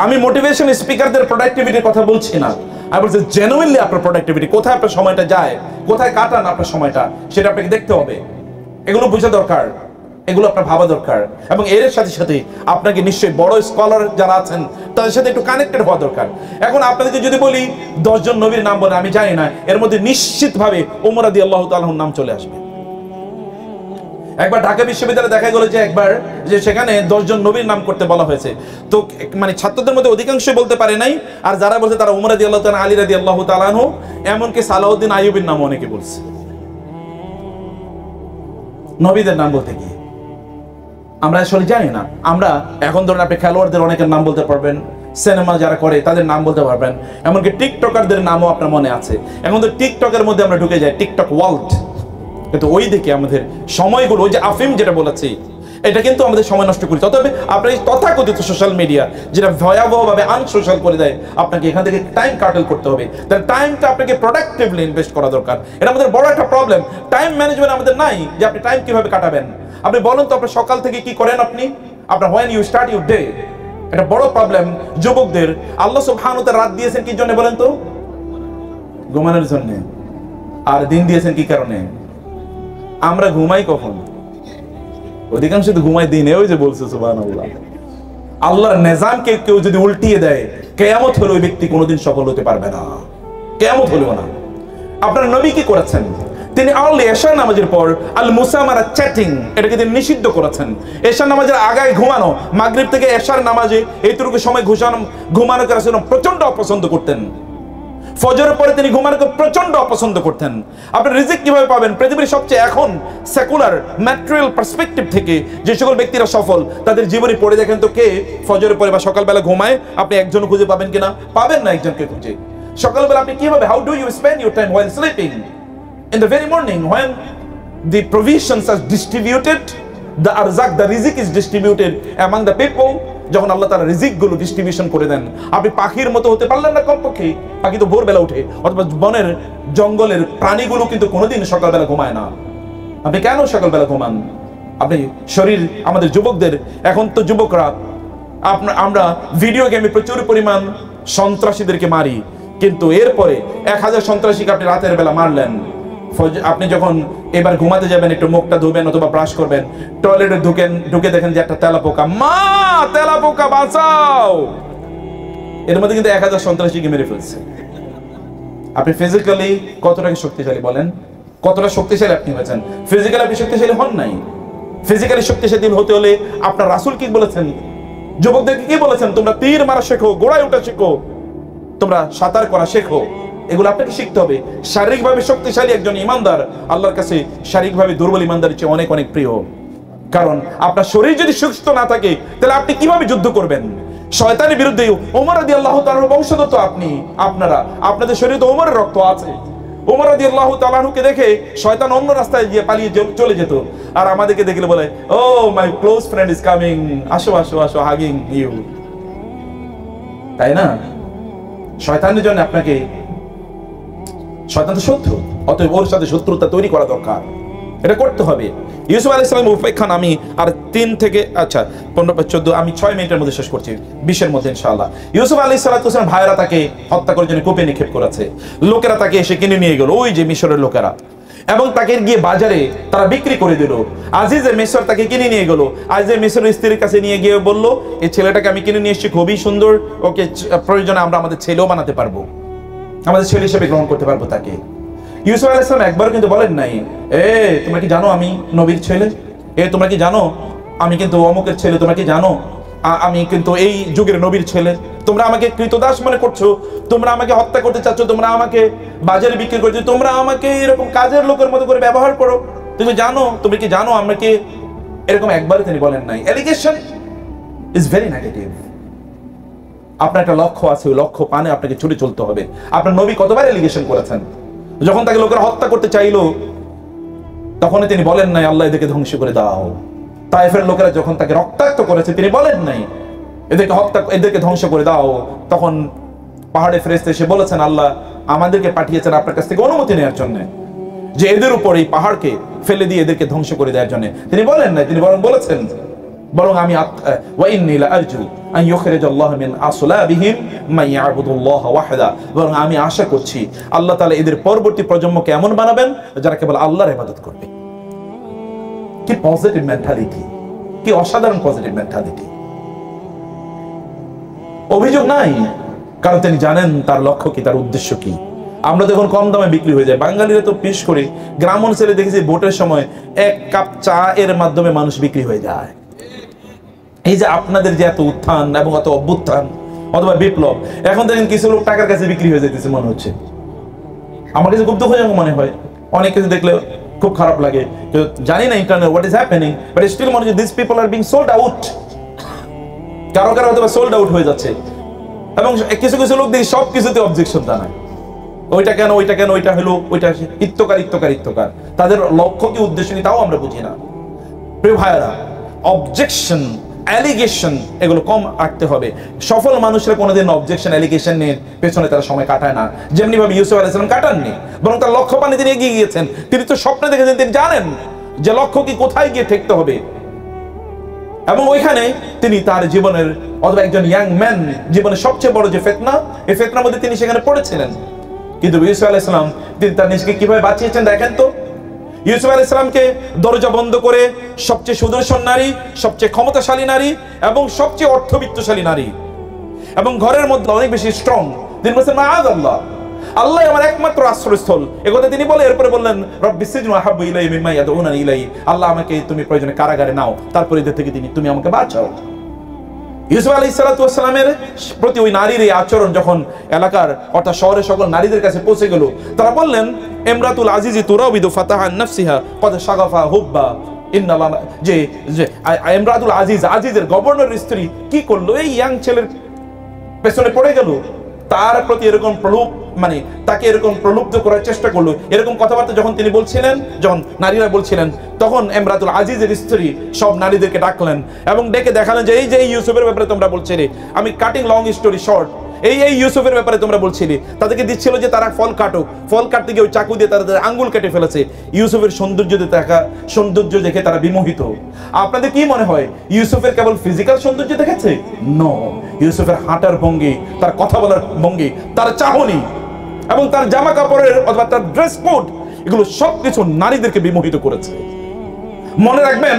আমি মোটিভেশন স্পিকারদের প্রোডাক্টিভিটির কথা বলছি না, আমি বলছি জেনুইনলি আপনার প্রোডাক্টিভিটি কোথায়, আপনার সময়টা যায়, কোথায় কাটান আপনার সময়টা, সেটা আপনাকে দেখতে হবে। এগুলো বোঝা দরকার, এগুলো আপনার ভাবা দরকার। এবং এর সাথে সাথে আপনাকে নিশ্চয়ই বড় স্কলার যারা আছেন তাদের সাথে একটু কানেক্টেড হওয়া দরকার। এখন আপনাদেরকে যদি বলি 10 জন নবীর নাম বলে, আমি জানি না, এর মধ্যে নিশ্চিতভাবে ওমর রাদিয়াল্লাহু তাআলার নাম চলে আসবে। একবার ঢাকা বিশ্ববিদ্যালয়ে দেখা গেল যে একবার যে সেখানে 10 জন নবীর নাম করতে বলা হয়েছে, তো মানে ছাত্রদের মধ্যে অধিকাংশ বলতে পারে নাই, আর যারা বলছে তারা ওমর রাদিয়াল্লাহু তাআলা, আলী রাদিয়াল্লাহু তাআলা আনহু, এমনকি সালাউদ্দিন আইয়ুবীর নাম অনেকে বলছে নবীদের নাম বলতে গিয়ে। আমরা আসলে জানি না। আমরা এখন ধরুন আপনি খেলোয়াড়দের অনেকের নাম বলতে পারবেন, সিনেমা যারা করে তাদের নাম বলতে পারবেন, এমনকি টিকটকারদের নামও আপনার মনে আছে। এখন তো টিকটকের মধ্যে আমরা ঢুকে যাই, টিকটক ওয়ার্ল্ড। কিন্তু ওই দিকে আমাদের সময়গুলো, ওই যে আফিম যেটা বলেছি, এটা কিন্তু আমাদের সময় নষ্ট করি। তবে আপনার এই তথাকথিত সোশ্যাল মিডিয়া যেটা ভয়াবহভাবে আনসোশ্যাল করে দেয়, আপনাকে এখান থেকে টাইম কাটেল করতে হবে। তার টাইমটা আপনাকে প্রোডাক্টিভলি ইনভেস্ট করা দরকার। এটা আমাদের বড় একটা প্রবলেম। টাইম ম্যানেজমেন্ট আমাদের নাই, যে আপনি টাইম কিভাবে কাটাবেন। আপনি বলেন তো আপনার সকাল থেকে কি করেন আপনি, আপনার when you start your day, এটা বড় প্রবলেম যুবকদের। আল্লাহ সুবহানাহু ওয়া তাআলা রাত দিয়েছেন কি জন্য বলেন তো? ঘুমানোর জন্য। আর দিন দিয়েছেন কি কারণে? আমরা ঘুমাই কখন? অধিকাংশ তো ঘুমাই দিনে। ওই যে বলছে সুবহানাল্লাহ, আল্লাহর নিজামকে কেউ যদি উল্টিয়ে দেয়, কিয়ামত হলে ওই ব্যক্তি কোনোদিন সফল হতে পারবে না, কিয়ামত হলেও না। আপনার নবী কি করেছেন? তিনি আর্লি এশার নামাজের পর আল মুসামারা চ্যাটিং, এটাকে তিনি নিষিদ্ধ করেছেন। এশার নামাজের আগায় ঘুমানো, মাগরিব থেকে এশার নামাজে এইটুকু সময় ঘুমানোকে রাসূলুল্লাহ প্রচন্ড অপছন্দ করতেন। ফজরের পরে তিনি ঘুমানোকে প্রচন্ড অপছন্দ করতেন। আপনি রিজিক কিভাবে পাবেন? পৃথিবীর সবচেয়ে এখন সেকুলার ম্যাটেরিয়াল পার্সপেক্টিভ থেকে যে সকল ব্যক্তিরা সফল, তাদের জীবনী পড়ে দেখেন তো কে ফজরের পরে বা সকালবেলা ঘুমায়, আপনি একজন খুঁজে পাবেন কিনা? পাবেন না একজনকে খুঁজে। সকালবেলা আপনি কিভাবে, how do you spend your time while sleeping? In the very morning when the provisions are distributed, the arzak, the rizq is distributed among the people, যখন আল্লাহ তাআলা রিজিক গুলো ডিস্ট্রিবিউশন করে দেন, আপনি পাখির মতো হতে পারলেন না কমপক্ষে। পাখি তো ভোরবেলা উঠে, অথবা বনের জঙ্গলের প্রাণীগুলো কিন্তু কোনোদিন সকালবেলা ঘুমায় না। আপনি কেন সকালবেলা ঘুমান? আপনি শরীর, আমাদের যুবকদের, এখন তো যুবকরা আমরা ভিডিও গেমে প্রচুর পরিমাণ সন্ত্রাসীদেরকে মারি, কিন্তু এরপরে 1000 সন্ত্রাসীকে আপনি রাতের বেলা মারলেন। আপনি যখন এবার ঘুমাতে যাবেন, একটু মুখটা ধুবেন অথবা ব্রাশ করবেন, টয়লেটে ঢুকে দেখেন যে একটা তেলাপোকা, মা তেলাপোকা বাঁচাও, এর মধ্যে কিন্তু 1000 সন্ত্রাসীকে মেরে ফেলছে। আপনি ফিজিক্যালি কতটা শক্তিশালী বলেন? কতটা শক্তিশালী আপনি হয়েছেন? ফিজিক্যালি আপনি শক্তিশালী হন নাই। ফিজিক্যালি শক্তিশালী হতে হলে আপনার রাসূল কি বলেছেন? যুবকদেরকে কি বলেছেন? তোমরা তীর মারা শেখো, ঘোড়ায় ওঠা শেখো, তোমরা সাঁতার করা শেখো। এগুলো আপনাকে শিখতে হবে। শারীরিকভাবে শক্তিশালী একজন ইমানদার আল্লাহর কাছে শারীরিকভাবে দুর্বল ইমানদারের চেয়ে অনেক অনেক প্রিয়। কারণ আপনার শরীর যদি সুস্থ না থাকে, তাহলে আপনি কিভাবে যুদ্ধ করবেন? শয়তানের বিরুদ্ধে ওমর রাদিয়াল্লাহু তাআলার বংশধর তো আপনি, আপনাদের শরীরে তো ওমরের রক্ত আছে। ওমর রাদিয়াল্লাহু তাআলা আনহুকে দেখে শয়তান অন্য রাস্তায় গিয়ে পালিয়ে চলে যেত, আর আমাদেরকে দেখলে বলে, oh my close friend is coming, আসো আসো আসো, হাগিং ইউ। তাই না? শয়তানের জন্য আপনাকে, শয়তান তো শত্রু, অতএব ওর সাথে শত্রুতা তৈরি করা দরকার, এটা করতে হবে। ইউসুফ আলাইহিস সালামের উপাখ্যান আমি আর 3 থেকে 15-14 আমি 6 মিনিটের মধ্যে শেষ করছি, 20-এর মধ্যে ইনশাআল্লাহ। ইউসুফ আলাইহিস সালাম ভাইরা তাকে হত্যা করার জন্য কূপে নিক্ষেপ করেছে। লোকেরা তাকে এসে কিনে নিয়ে গেল, ওই যে মিশরের লোকেরা, এবং তাকে গিয়ে বাজারে তারা বিক্রি করে দিল। আজিজে মিশর তাকে কিনে নিয়ে গেল। আজিজে মিশরের স্ত্রীর কাছে নিয়ে গিয়ে বলল, এই ছেলেটাকে আমি কিনে নিয়ে এসেছি, খুবই সুন্দর, ওকে প্রয়োজনে আমরা আমাদের ছেলেও বানাতে পারবো, আমাদের ছেলে হিসেবে গ্রহণ করতে পারবো তাকে। ইউসুফ আলাইহিস সালাম একবারও কিন্তু বলেন নাই, তোমরা কি জানো আমি নবীর ছেলে? তোমরা কি জানো আমি কিন্তু অমুকের ছেলে? তোমরা কি জানো আমি কিন্তু এই যুগের নবীর ছেলে? তোমরা আমাকে কৃতদাস মনে করছো, তোমরা আমাকে হত্যা করতে চাচ্ছ, তোমরা আমাকে বাজারে বিক্রি করছো, তোমরা আমাকে এরকম কাজের লোকের মতো করে ব্যবহার করো। তুমি কি জানো আমাকে? এরকম একবারও তিনি বলেন নাই। Allegation is very negative. আপনার একটা লক্ষ্য আছে, ওই লক্ষ্য পানে আপনাকে ছুটে চলতে হবে। আপনার নবী কতবার এলিগেশন করেছেন? যখন তাকে লোকেরা হত্যা করতে চাইলো, তখন তিনি বলেন নাই আল্লাহ এদেরকে ধ্বংস করে দাও। তায়েফের লোকেরা যখন তাকে রক্তাক্ত করেছে, তিনি বলেন নাই এদেরকে ধ্বংস করে দাও। তখন পাহাড়ে ফেরেশতা এসে বলেছেন, আল্লাহ আমাদেরকে পাঠিয়েছেন আপনার কাছ থেকে অনুমতি নেওয়ার জন্য, যে এদের উপর এই পাহাড়কে ফেলে দিয়ে এদেরকে ধ্বংস করে দেওয়ার জন্য। তিনি বলেন নাই, তিনি বরং বলেছেন বরং আমি ওয়া ইন্নী লা আরজু আন ইউখরিজাল্লাহু মিন আসলাবিহিম মান ইয়াবুদুল্লাহ ওয়াহদা, বরং আমি আশা করছি আল্লাহ তাআলা এদের পরবর্তী প্রজন্মকে এমন বানাবেন যারা কেবল আল্লাহর ইবাদত করবে। কি পজিটিভ মেন্টালিটি, কি অসাধারণ পজিটিভ মেন্টালিটি। অভিযোগ নাই, কারণ তিনি জানেন তার লক্ষ্য কি, তার উদ্দেশ্য কি। আমরা দেখুন কম দামে বিক্রি হয়ে যায়, বাঙালিরা তো বিশেষ করে গ্রাম অঞ্চলে দেখেছি ভোটের সময় 1 কাপ চা এর মাধ্যমে মানুষ বিক্রি হয়ে যায়। এই যে আপনাদের যে এত উত্থান এবং এত অভ্যুত্থান অথবা বিপ্লব, এখন দেখেন কিছু লোক টাকার কাছে বিক্রি হয়ে যেতেছে মনে হচ্ছে। আমার কাছে খুব দুঃখজনক মনে হয়, অনেক কিছু দেখলে খুব খারাপ লাগে। জানি না internet what is happening, but still মনে হচ্ছে this people are being sold out. কারো কারো হয়তো সোল্ড আউট হয়ে যাচ্ছে, এবং কিছু কিছু লোক দেখি সব কিছুতে অবজেকশন জানায়, ওইটা কেন, ওইটা কেন, ওইটা হলো, ওইটা ইত্যকার ইত্যকার ইত্যকার। তাদের লক্ষ্য কি, উদ্দেশ্য কি, তাও আমরা বুঝি না। প্রিয় ভাইরা, অবজেকশন, অ্যালিগেশন এগুলো কম রাখতে হবে। সফল মানুষরা কোনোদিন অবজেকশন, অ্যালিগেশনের পেছনে তারা সময় কাটায় না, যেমনি ভাবে ইউসুফ আলাইহিস সালাম কাটাননি, বরং তার লক্ষ্য পানে তিনি এগিয়ে গিয়েছেন। তিনি তো স্বপ্নে দেখেছেন, তিনি জানেন যে লক্ষ্য কি, কোথায় গিয়ে ঠেকতে হবে, এবং ওইখানে তিনি তার জীবনের অথবা একজন ইয়াং ম্যান জীবনের সবচেয়ে বড় যে ফিতনা, এই ফিতনার মধ্যে তিনি সেখানে পড়েছিলেন। কিন্তু ইউসুফ আলাইহিস সালাম তিনি তার নিজেকে কিভাবে বাঁচিয়েছেন দেখেন তো। ইউসুফ আলাইহিস সালামকে দরজা বন্ধ করে সবচেয়ে সুদর্শন নারী, সবচেয়ে ক্ষমতাশালী নারী এবং সবচেয়ে অর্থবিত্তশালী নারী, এবং ঘরের মধ্যে অনেক বেশি স্ট্রং, তিনি বলছেন মাআযাল্লাহ, আল্লাহ আমার একমাত্র আশ্রয়স্থল, একথা তিনি বলে এরপরে বললেন রব্বিস সিজনু আহাব্বু ইলাইয়া মিম্মা ইয়াদউনানি ইলাইহি, আল্লাহ আমাকে তুমি প্রয়োজনে কারাগারে নাও, তারপরে এদের থেকে তুমি আমাকে বাঁচাও। ইউসুফ আলাইহিস সালাতু ওয়াস সালামের প্রতি ওই নারীর এই আচরণ যখন এলাকার অর্থাৎ শহরের সকল নারীদের কাছে পৌঁছে গেল, তারা বললেন ইমরাতুল আজিজি তুরাবিদু ফাতাহা আন নাফসিহা ক্বাদ শাগাফা হুব্বা, ইন্নাল্লাহ, যে ইমরাতুল আজিজ, আজিজের গভর্নরের স্ত্রী কি করলো, এই ইয়াং ছেলের পেছনে পড়ে গেল, তার প্রতি এরকম প্রলোভ, মানে তাকে এরকম প্রলুব্ধ করার চেষ্টা করলো। এরকম কথাবার্তা যখন তিনি বলছিলেন, যখন নারীরা বলছিলেন, তখন ইমরাতুল আজিজের স্ত্রী সব নারীদেরকে ডাকলেন এবং ডেকে দেখালেন যে এই যে ইউসুফের ব্যাপারে তোমরা বলছিলে, আমি কাটিং লং স্টোরি শর্ট, এই ইউসুফের ব্যাপারে তোমরা বলছিলে, তাদেরকে দিচ্ছিল যে তারা ফল কাটো, ফল কাটতে গিয়ে ওই চাকু দিয়ে তাদের আঙ্গুল কেটে ফেলেছে। ইউসুফের সৌন্দর্য দেখে তারা বিমোহিত। আপনাদের কি মনে হয় ইউসুফের কেবল ফিজিক্যাল সৌন্দর্য দেখেছে? নো, ইউসুফের হাঁটার ভঙ্গি, তার কথা বলার ভঙ্গি, তার চাহনি এবং তার জামা কাপড়ের অথবা তার ড্রেস কোড, এগুলো সবকিছু নারীদেরকে বিমোহিত করেছে। মনে রাখবেন,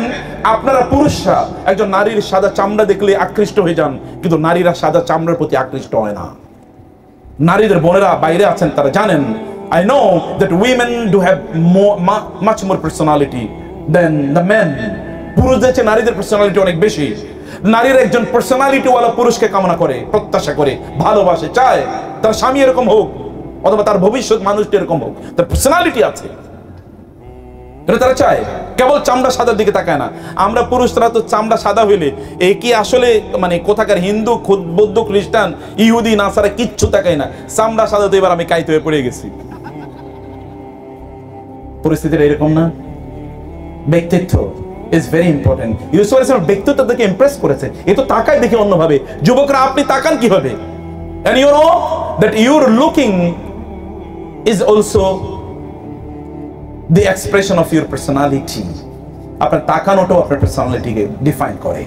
আপনারা পুরুষরা একজন নারীর সাদা চামড়া দেখলে আকৃষ্ট হয়ে যান, কিন্তু নারীরা সাদা চামড়ার প্রতি আকৃষ্ট হয় না। নারীদের বোনেরা বাইরে আছেন, তারা জানেন, I know that women do have much more personality than the men. পুরুষদের চেয়ে নারীদের পার্সোনালিটি অনেক বেশি। নারীরা একজন পার্সোনালিটি ওয়ালা পুরুষকে কামনা করে, প্রত্যাশা করে, ভালোবাসে, চায় তার স্বামী এরকম হোক অথবা তার ভবিষ্যৎ মানুষটি এরকম হোক, তার পার্সোনালিটি আছে, এটা তারা চায়, কেবল চামড়া সাদার দিকে তাকায় না। আমরা পুরুষরা তো চামড়া সাদা হইলে এই কি আসলে মানে কোথাকার হিন্দু, বৌদ্ধ, খ্রিস্টান, ইহুদি, নাসারা কিচ্ছু তাকায় না, চামড়া সাদা তো এবার আমি কাইতে হয়ে পড়ে গেছি। পরিস্থিতিটা এরকম না? ব্যক্তিত্ব ইজ ভেরি ইম্পর্টেন্ট। ইউসুফ আলাইহিস সালাম ব্যক্তিত্ব থেকে ইমপ্রেস করেছে, এ তো তাকায় দেখে অন্যভাবে। যুবকরা আপনি তাকান কিভাবে? and you know that your looking is also the expression of your personality. আপনার তাকানোটাও আপনার পার্সোনালিটিকে ডিফাইন করে।